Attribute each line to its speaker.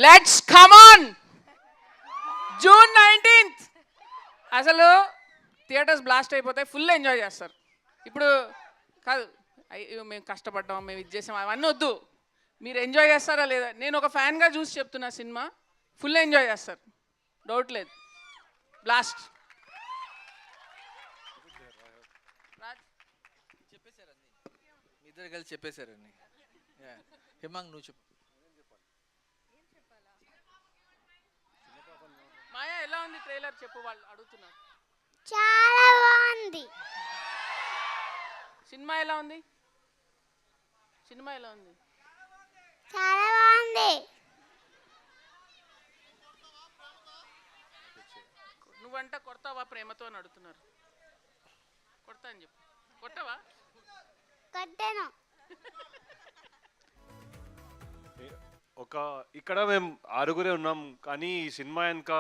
Speaker 1: Let's come on June 19th అసలు theatres blast అయిపోతాయి, full enjoy చేస్తారు. ఇప్పుడు కాదు అయ్యో మేము కష్టపడ్డాం, మేము ఇది చేసాం అవన్నీ వద్దు. మీరు ఎంజాయ్ చేస్తారా లేదా? నేను ఒక ఫ్యాన్గా చూసి చెప్తున్నా, సినిమా ఫుల్ ఎంజాయ్ చేస్తారు, డౌట్ లేదు. బ్లాస్ట్.
Speaker 2: చెప్పేశారు అన్ని, మీ ఇద్దరు కలిసి చెప్పేశారు అన్ని. హిమాంగ్ నువ్వు చెప్పు.
Speaker 1: మాయా ఎలా ఉంది ట్రైలర్ చెప్పు, వాళ్ళు అడుగుతున్నారు.
Speaker 3: చాలా బాగుంది.
Speaker 1: సినిమా ఎలా ఉంది? సినిమా ఎలా ఉంది?
Speaker 3: చాలా బాగుంది.
Speaker 1: నువ్వంట కొడతావా ప్రేమతో అని అడుగుతున్నారు. కొడతా అని చెప్పు. కొట్టవా?
Speaker 3: కొట్టాను.
Speaker 4: ఇక్కడ మేము 6గురే ఉన్నాం, కానీ ఈ సినిమా వెనక